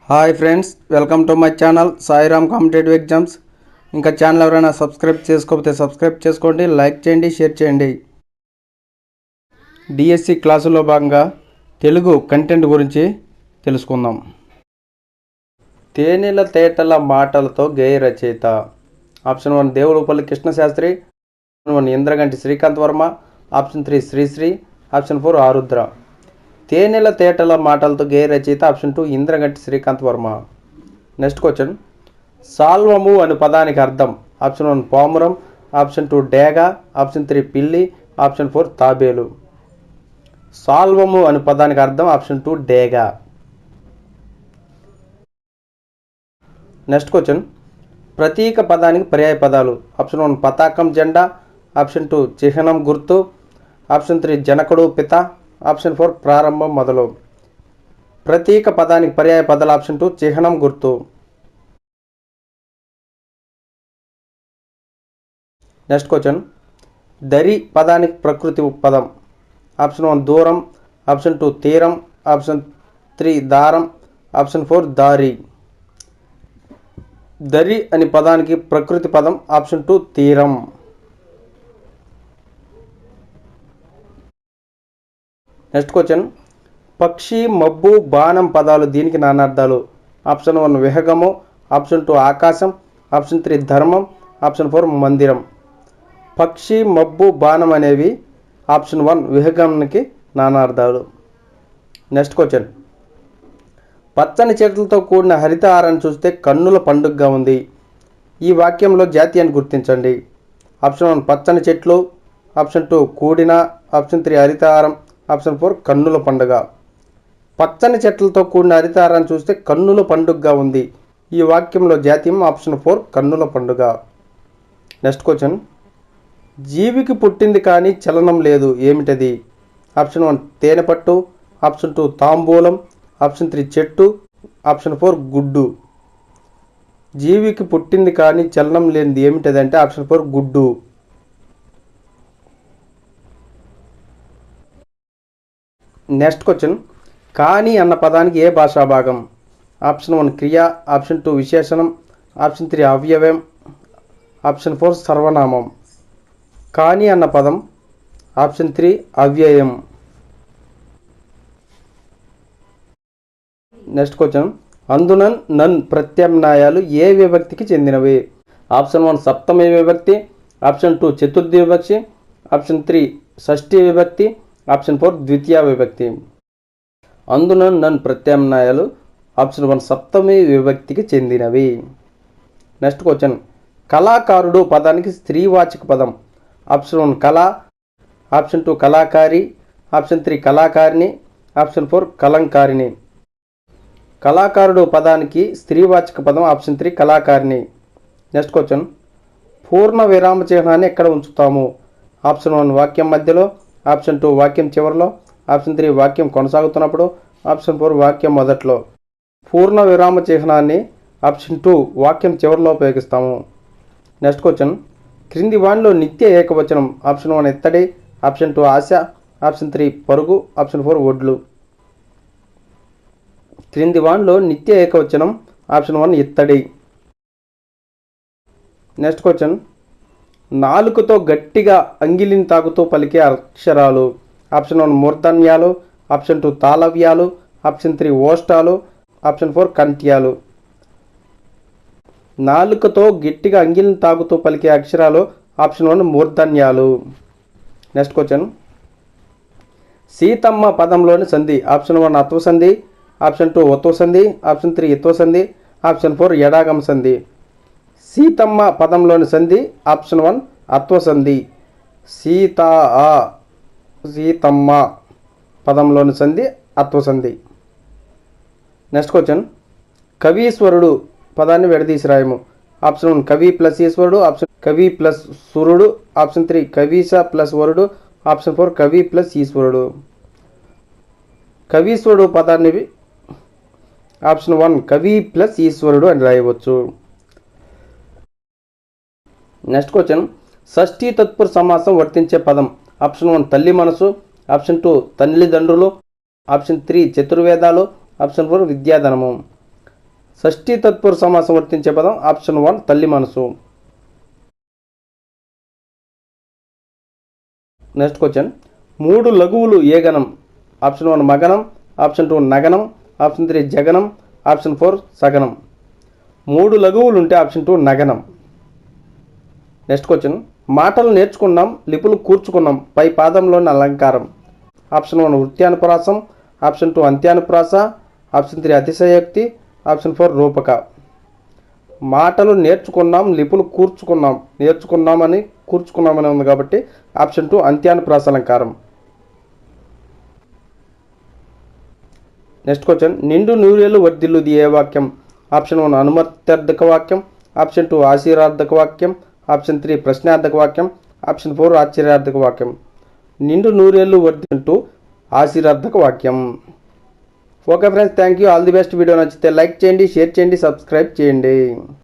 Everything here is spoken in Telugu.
Hi friends, welcome to my channel Sairam competitive exams. ఇంకా ఛానల్ ఎవరైనా సబ్స్క్రైబ్ చేసుకోకపోతే సబ్స్క్రైబ్ చేసుకోండి, లైక్ చేయండి, షేర్ చేయండి. డిఎస్సి క్లాసులో భాగంగా తెలుగు కంటెంట్ గురించి తెలుసుకుందాం. తేనెల తేటల మాటలతో గేయ రచయిత. Option 1 Devulapalli Krishnashastri, option 1 Indraganti Srikanth Varma, option 3 Sri Sri, option 4 Arudra. తేనెల తేటల మాటలతో గేయ రచయిత option 2 Indraganti Srikanth Varma. Next question, సాల్వము అనే పదానికి అర్థం. ఆప్షన్ 1 పామురం, ఆప్షన్ 2 డేగ, ఆప్షన్ 3 పిల్లి, ఆప్షన్ 4 తాబేలు. సాల్వము అనే పదానికి అర్థం ఆప్షన్ 2 డేగ. నెక్స్ట్ క్వశ్చన్, ప్రతీక పదానికి పర్యాయ పదాలు. ఆప్షన్ 1 పతాకం జెండా, ఆప్షన్ 2 చిహ్నం గుర్తు, ఆప్షన్ 3 జనకుడు పిత, ఆప్షన్ 4 ప్రారంభం మొదలు. ప్రతీక పదానికి పర్యాయ పదాలు. ఆప్షన్ 2 చిహ్నం గుర్తు. నెక్స్ట్ క్వశ్చన్, దరి పదానికి ప్రకృతి పదం. ఆప్షన్ 1 దూరం, ఆప్షన్ 2 తీరం, ఆప్షన్ 3 దారం, ఆప్షన్ 4 దారి. దరి అనే పదానికి ప్రకృతి పదం ఆప్షన్ 2 తీరం. నెక్స్ట్ క్వశ్చన్, పక్షి, మబ్బు, బాణం పదాలు దీనికి నానార్థాలు. ఆప్షన్ 1 విహగము, ఆప్షన్ 2 ఆకాశం, ఆప్షన్ 3 ధర్మం, ఆప్షన్ 4 మందిరం. పక్షి, మబ్బు, బాణం అనేవి ఆప్షన్ 1 విహగంకి నానార్థాలు. నెక్స్ట్ క్వశ్చన్, పచ్చని చెట్లతో కూడిన హరితహారాన్ని చూస్తే కన్నుల పండుగగా ఉంది. ఈ వాక్యంలో జాతీయాన్ని గుర్తించండి. ఆప్షన్ 1 పచ్చని చెట్లు, ఆప్షన్ 2 కూడిన, ఆప్షన్ 3 హరితహారం, ఆప్షన్ 4 కన్నుల పండుగ. పచ్చని చెట్లతో కూడిన హరితహారాన్ని చూస్తే కన్నుల పండుగగా ఉంది. ఈ వాక్యంలో జాతీయం ఆప్షన్ 4 కన్నుల పండుగ. నెక్స్ట్ క్వశ్చన్, జీవికి పుట్టింది కానీ చలనం లేదు, ఏమిటది? ఆప్షన్ 1 తేనెపట్టు, ఆప్షన్ 2 తాంబూలం, ఆప్షన్ 3 చెట్టు, ఆప్షన్ 4 గుడ్డు. జీవికి పుట్టింది కానీ చలనం లేనిది ఏమిటది అంటే ఆప్షన్ 4 గుడ్డు. నెక్స్ట్ క్వశ్చన్, కానీ అన్న పదానికి ఏ భాషా భాగం? ఆప్షన్ 1 క్రియ, ఆప్షన్ 2 విశేషణం, ఆప్షన్ 3 అవ్యయం, ఆప్షన్ 4 సర్వనామం. కానీ అన్న పదం ఆప్షన్ 3 అవ్యయం. నెక్స్ట్ క్వశ్చన్, అందున నన్ ప్రత్యామ్నాయాలు ఏ విభక్తికి చెందినవి? ఆప్షన్ 1 సప్తమి విభక్తి, ఆప్షన్ 2 చతుర్థి విభక్తి, ఆప్షన్ 3 షష్ఠీ విభక్తి, ఆప్షన్ 4 ద్వితీయ విభక్తి. అందున నన్ ప్రత్యామ్నాయాలు ఆప్షన్ 1 సప్తమి విభక్తికి చెందినవి. నెక్స్ట్ క్వశ్చన్, కళాకారుడు పదానికి స్త్రీవాచక పదం. ఆప్షన్ 1 కళ, ఆప్షన్ 2 కళాకారి, ఆప్షన్ 3 కళాకారిణి, ఆప్షన్ 4 కలంకారిణి. కళాకారుడు పదానికి స్త్రీవాచక పదం ఆప్షన్ 3 కళాకారిణి. నెక్స్ట్ క్వశ్చన్, పూర్ణ విరామ చిహ్నాన్ని ఎక్కడ ఉంచుతాము? ఆప్షన్ 1 వాక్యం మధ్యలో, ఆప్షన్ 2 వాక్యం చివరిలో, ఆప్షన్ 3 వాక్యం కొనసాగుతున్నప్పుడు, ఆప్షన్ 4 వాక్యం మొదట్లో. పూర్ణ విరామ చిహ్నాన్ని ఆప్షన్ 2 వాక్యం చివరిలో ఉపయోగిస్తాము. నెక్స్ట్ క్వశ్చన్, క్రింది వానిలో నిత్య ఏకవచనం. ఆప్షన్ 1 ఇత్తడి, ఆప్షన్ 2 ఆశ, ఆప్షన్ 3 పరుగు, ఆప్షన్ 4 ఒడ్లు. క్రింది వానిలో నిత్య ఏకవచనం ఆప్షన్ 1 ఇత్తడి. నెక్స్ట్ క్వశ్చన్, నాలుకతో గట్టిగా అంగిలిని తాకుతూ పలికే అక్షరాలు. ఆప్షన్ 1 మూర్ధన్యాలు, ఆప్షన్ 2 తాళవ్యాలు, ఆప్షన్ 3 ఓష్టాలు, ఆప్షన్ 4 కంఠ్యాలు. నాలుకతో గట్టిగా అంగిలిని తాకుతూ పలికే అక్షరాలు ఆప్షన్ 1 మూర్ధన్యాలు. నెక్స్ట్ క్వశ్చన్, సీతమ్మ పదంలోని సంధి. ఆప్షన్ 1 అత్వ సంధి, ఆప్షన్ 2 ఉత్వ సంధి, ఆప్షన్ 3 ఇత్వ సంధి, ఆప్షన్ 4 ఎడాగమ సంధి. సీతమ్మ పదంలోని సంధి ఆప్షన్ 1 అత్వ సంధి. సీతమ్మ పదంలోని సంధి అత్వ సంధి. నెక్స్ట్ క్వశ్చన్, కవీశ్వరుడు పదాన్ని విడదీసి రాయము. ఆప్షన్ 1 కవి ప్లస్ ఈశ్వరుడు, ఆప్షన్ కవి ప్లస్ సురుడు, ఆప్షన్ 3 కవీశ ప్లస్ వరుడు, ఆప్షన్ 4 కవి ప్లస్ ఈశ్వరుడు. కవీశ్వరుడు పదాన్ని ఆప్షన్ 1 కవి ప్లస్ ఈశ్వరుడు అని రాయవచ్చు. నెక్స్ట్ క్వశ్చన్, షష్ఠీ తత్పురుష సమాసం వర్తించే పదం. ఆప్షన్ 1 తల్లి మనసు, ఆప్షన్ 2 తల్లిదండ్రులు, ఆప్షన్ 3 చతుర్వేదాలు, ఆప్షన్ 4 విద్యాధనము. షష్ఠీ తత్పురుష సమాసం వర్తించే పదం ఆప్షన్ 1 తల్లి మనసు. నెక్స్ట్ క్వశ్చన్, 3 లఘువులు ఏ గణం? ఆప్షన్ 1 మగనం, ఆప్షన్ 2 నగనం, ఆప్షన్ 3 జగనం, ఆప్షన్ 4 సగనం. 3 లఘువులు ఉంటే ఆప్షన్ 2 నగనం. నెక్స్ట్ క్వశ్చన్, మాటలు నేర్చుకున్నాం లిపులు కూర్చుకున్నాం పై పాదంలోని అలంకారం. ఆప్షన్ 1 వృత్యానుప్రాసం, ఆప్షన్ 2 అంత్యానుప్రాస, ఆప్షన్ 3 అతిశయోక్తి, ఆప్షన్ 4 రూపక. మాటలు నేర్చుకున్నాం లిపులు కూర్చుకున్నాం, నేర్చుకున్నామని కూర్చుకున్నామని ఉంది కాబట్టి ఆప్షన్ 2 అంత్యానుప్రాస అలంకారం. నెక్స్ట్ క్వశ్చన్, నిండు నూరేళ్ళు వర్ధిల్లుది ఏ వాక్యం? ఆప్షన్ 1 అనుమత్యర్థక వాక్యం, ఆప్షన్ 2 ఆశీర్వాదక వాక్యం, ఆప్షన్ 3 ప్రశ్నార్థక వాక్యం, ఆప్షన్ 4 ఆశ్చర్యార్థక వాక్యం. నిండు నూరేళ్ళు వర్ధిల్లుంటూ ఆశీర్వాదక వాక్యం. Okay friends, thank you, all the best. Video నచ్చితే లైక్ చేయండి, షేర్ చేయండి, సబ్స్క్రైబ్ చేయండి.